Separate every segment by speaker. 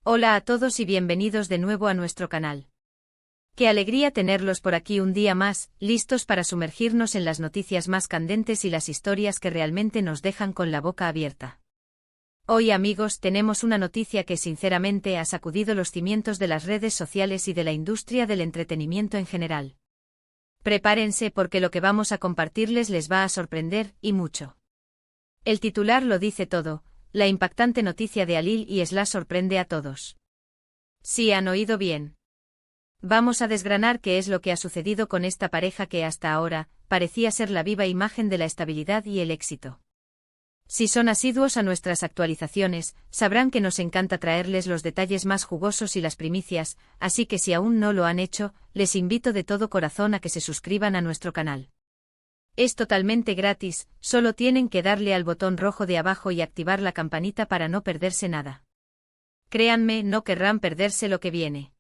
Speaker 1: Hola a todos y bienvenidos de nuevo a nuestro canal. Qué alegría tenerlos por aquí un día más, listos para sumergirnos en las noticias más candentes y las historias que realmente nos dejan con la boca abierta. Hoy, amigos, tenemos una noticia que sinceramente ha sacudido los cimientos de las redes sociales y de la industria del entretenimiento en general. Prepárense porque lo que vamos a compartirles les va a sorprender, y mucho. El titular lo dice todo: la impactante noticia de Alil y Esla sorprende a todos. Sí, han oído bien. Vamos a desgranar qué es lo que ha sucedido con esta pareja que hasta ahora parecía ser la viva imagen de la estabilidad y el éxito. Si son asiduos a nuestras actualizaciones, sabrán que nos encanta traerles los detalles más jugosos y las primicias, así que si aún no lo han hecho, les invito de todo corazón a que se suscriban a nuestro canal. Es totalmente gratis, solo tienen que darle al botón rojo de abajo y activar la campanita para no perderse nada. Créanme, no querrán perderse lo que viene.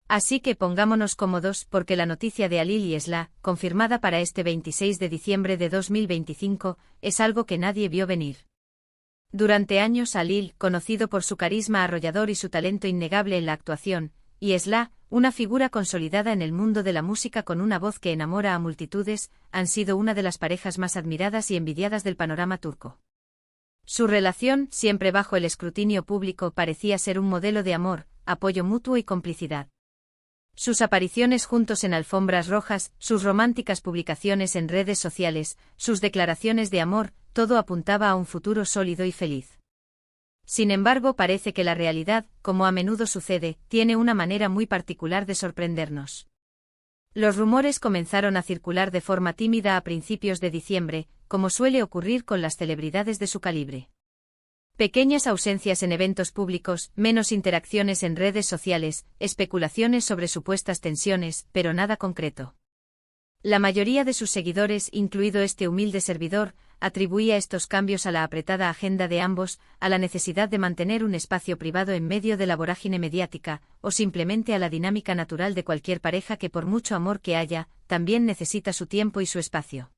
Speaker 1: Así que pongámonos cómodos porque la noticia de Alil y Esla, confirmada para este 26 de diciembre de 2025, es algo que nadie vio venir. Durante años Alil, conocido por su carisma arrollador y su talento innegable en la actuación, y Esla, una figura consolidada en el mundo de la música con una voz que enamora a multitudes, han sido una de las parejas más admiradas y envidiadas del panorama turco. Su relación, siempre bajo el escrutinio público, parecía ser un modelo de amor, apoyo mutuo y complicidad. Sus apariciones juntos en alfombras rojas, sus románticas publicaciones en redes sociales, sus declaraciones de amor, todo apuntaba a un futuro sólido y feliz. Sin embargo, parece que la realidad, como a menudo sucede, tiene una manera muy particular de sorprendernos. Los rumores comenzaron a circular de forma tímida a principios de diciembre, como suele ocurrir con las celebridades de su calibre. Pequeñas ausencias en eventos públicos, menos interacciones en redes sociales, especulaciones sobre supuestas tensiones, pero nada concreto. La mayoría de sus seguidores, incluido este humilde servidor, atribuía estos cambios a la apretada agenda de ambos, a la necesidad de mantener un espacio privado en medio de la vorágine mediática, o simplemente a la dinámica natural de cualquier pareja que, por mucho amor que haya, también necesita su tiempo y su espacio.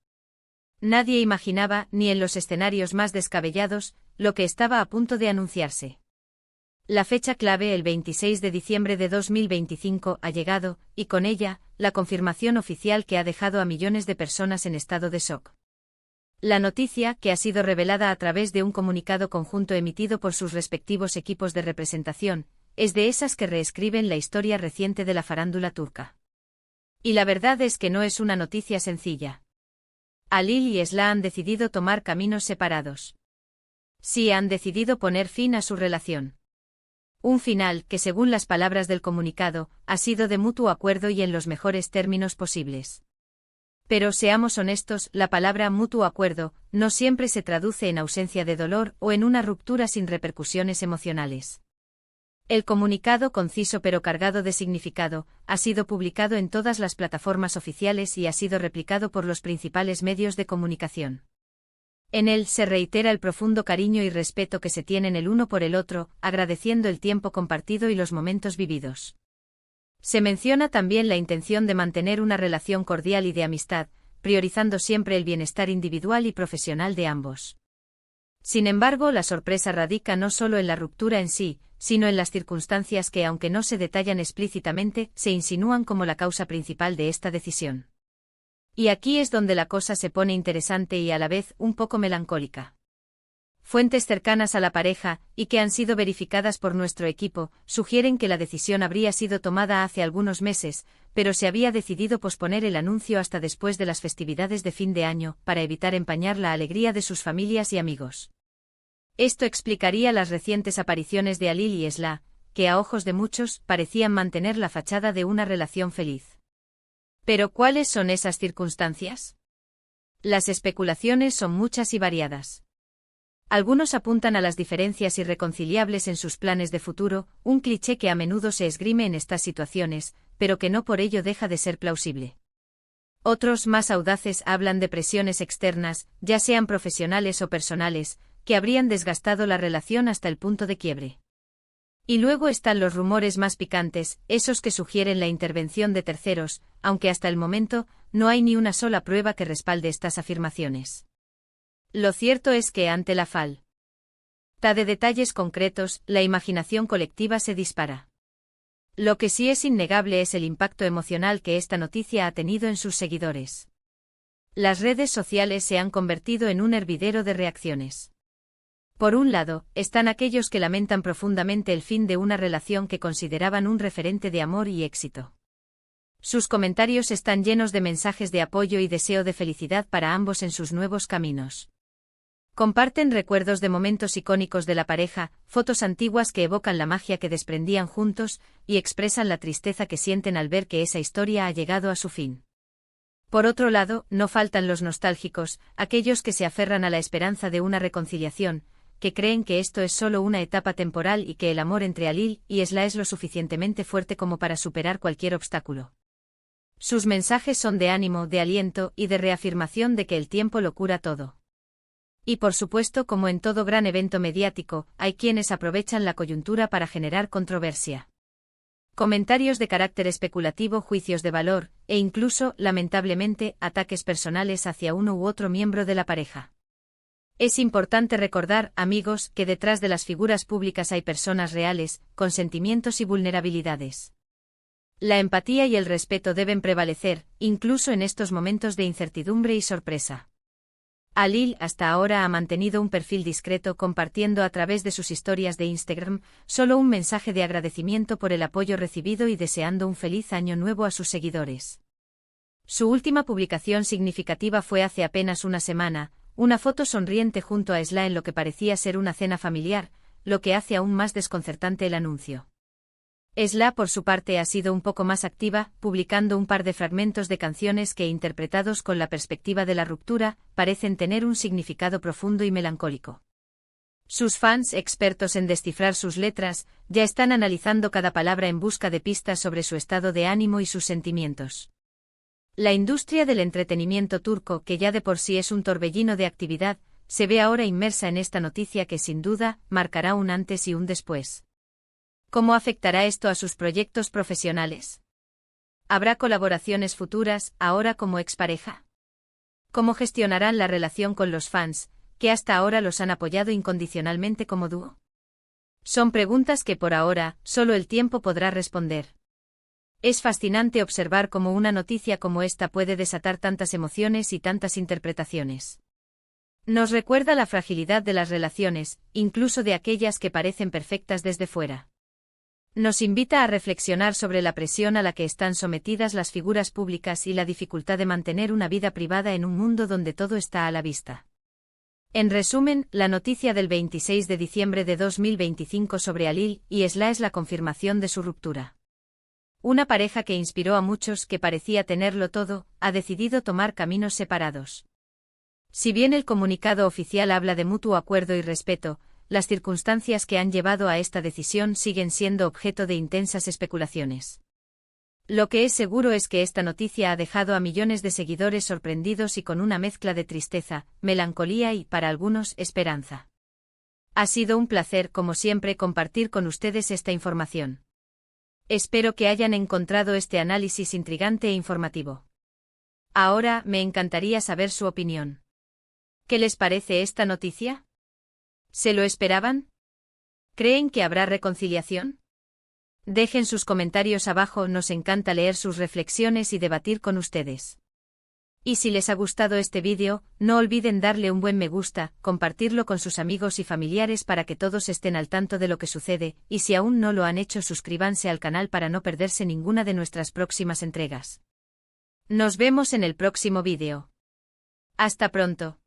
Speaker 1: Nadie imaginaba, ni en los escenarios más descabellados, lo que estaba a punto de anunciarse. La fecha clave, el 26 de diciembre de 2025, ha llegado, y con ella, la confirmación oficial que ha dejado a millones de personas en estado de shock. La noticia, que ha sido revelada a través de un comunicado conjunto emitido por sus respectivos equipos de representación, es de esas que reescriben la historia reciente de la farándula turca. Y la verdad es que no es una noticia sencilla. Alil y Esla han decidido tomar caminos separados. Sí, han decidido poner fin a su relación. Un final que, según las palabras del comunicado, ha sido de mutuo acuerdo y en los mejores términos posibles. Pero seamos honestos, la palabra mutuo acuerdo no siempre se traduce en ausencia de dolor o en una ruptura sin repercusiones emocionales. El comunicado, conciso pero cargado de significado, ha sido publicado en todas las plataformas oficiales y ha sido replicado por los principales medios de comunicación. En él se reitera el profundo cariño y respeto que se tienen el uno por el otro, agradeciendo el tiempo compartido y los momentos vividos. Se menciona también la intención de mantener una relación cordial y de amistad, priorizando siempre el bienestar individual y profesional de ambos. Sin embargo, la sorpresa radica no solo en la ruptura en sí, sino en las circunstancias que, aunque no se detallan explícitamente, se insinúan como la causa principal de esta decisión. Y aquí es donde la cosa se pone interesante y a la vez un poco melancólica. Fuentes cercanas a la pareja, y que han sido verificadas por nuestro equipo, sugieren que la decisión habría sido tomada hace algunos meses, pero se había decidido posponer el anuncio hasta después de las festividades de fin de año, para evitar empañar la alegría de sus familias y amigos. Esto explicaría las recientes apariciones de Alil y Esla, que a ojos de muchos parecían mantener la fachada de una relación feliz. ¿Pero cuáles son esas circunstancias? Las especulaciones son muchas y variadas. Algunos apuntan a las diferencias irreconciliables en sus planes de futuro, un cliché que a menudo se esgrime en estas situaciones, pero que no por ello deja de ser plausible. Otros, más audaces, hablan de presiones externas, ya sean profesionales o personales, que habrían desgastado la relación hasta el punto de quiebre. Y luego están los rumores más picantes, esos que sugieren la intervención de terceros, aunque hasta el momento no hay ni una sola prueba que respalde estas afirmaciones. Lo cierto es que ante la De detalles concretos, la imaginación colectiva se dispara. Lo que sí es innegable es el impacto emocional que esta noticia ha tenido en sus seguidores. Las redes sociales se han convertido en un hervidero de reacciones. Por un lado, están aquellos que lamentan profundamente el fin de una relación que consideraban un referente de amor y éxito. Sus comentarios están llenos de mensajes de apoyo y deseo de felicidad para ambos en sus nuevos caminos. Comparten recuerdos de momentos icónicos de la pareja, fotos antiguas que evocan la magia que desprendían juntos, y expresan la tristeza que sienten al ver que esa historia ha llegado a su fin. Por otro lado, no faltan los nostálgicos, aquellos que se aferran a la esperanza de una reconciliación, que creen que esto es solo una etapa temporal y que el amor entre Alil y Esla es lo suficientemente fuerte como para superar cualquier obstáculo. Sus mensajes son de ánimo, de aliento y de reafirmación de que el tiempo lo cura todo. Y por supuesto, como en todo gran evento mediático, hay quienes aprovechan la coyuntura para generar controversia. Comentarios de carácter especulativo, juicios de valor, e incluso, lamentablemente, ataques personales hacia uno u otro miembro de la pareja. Es importante recordar, amigos, que detrás de las figuras públicas hay personas reales, con sentimientos y vulnerabilidades. La empatía y el respeto deben prevalecer, incluso en estos momentos de incertidumbre y sorpresa. Alil hasta ahora ha mantenido un perfil discreto, compartiendo a través de sus historias de Instagram solo un mensaje de agradecimiento por el apoyo recibido y deseando un feliz año nuevo a sus seguidores. Su última publicación significativa fue hace apenas una semana, una foto sonriente junto a Esla en lo que parecía ser una cena familiar, lo que hace aún más desconcertante el anuncio. Esla, por su parte, ha sido un poco más activa, publicando un par de fragmentos de canciones que, interpretados con la perspectiva de la ruptura, parecen tener un significado profundo y melancólico. Sus fans, expertos en descifrar sus letras, ya están analizando cada palabra en busca de pistas sobre su estado de ánimo y sus sentimientos. La industria del entretenimiento turco, que ya de por sí es un torbellino de actividad, se ve ahora inmersa en esta noticia que sin duda marcará un antes y un después. ¿Cómo afectará esto a sus proyectos profesionales? ¿Habrá colaboraciones futuras, ahora como expareja? ¿Cómo gestionarán la relación con los fans, que hasta ahora los han apoyado incondicionalmente como dúo? Son preguntas que por ahora, solo el tiempo podrá responder. Es fascinante observar cómo una noticia como esta puede desatar tantas emociones y tantas interpretaciones. Nos recuerda la fragilidad de las relaciones, incluso de aquellas que parecen perfectas desde fuera. Nos invita a reflexionar sobre la presión a la que están sometidas las figuras públicas y la dificultad de mantener una vida privada en un mundo donde todo está a la vista. En resumen, la noticia del 26 de diciembre de 2025 sobre Alil y Esla es la confirmación de su ruptura. Una pareja que inspiró a muchos, que parecía tenerlo todo, ha decidido tomar caminos separados. Si bien el comunicado oficial habla de mutuo acuerdo y respeto, las circunstancias que han llevado a esta decisión siguen siendo objeto de intensas especulaciones. Lo que es seguro es que esta noticia ha dejado a millones de seguidores sorprendidos y con una mezcla de tristeza, melancolía y, para algunos, esperanza. Ha sido un placer, como siempre, compartir con ustedes esta información. Espero que hayan encontrado este análisis intrigante e informativo. Ahora, me encantaría saber su opinión. ¿Qué les parece esta noticia? ¿Se lo esperaban? ¿Creen que habrá reconciliación? Dejen sus comentarios abajo, nos encanta leer sus reflexiones y debatir con ustedes. Y si les ha gustado este vídeo, no olviden darle un buen me gusta, compartirlo con sus amigos y familiares para que todos estén al tanto de lo que sucede, y si aún no lo han hecho, suscríbanse al canal para no perderse ninguna de nuestras próximas entregas. Nos vemos en el próximo vídeo. Hasta pronto.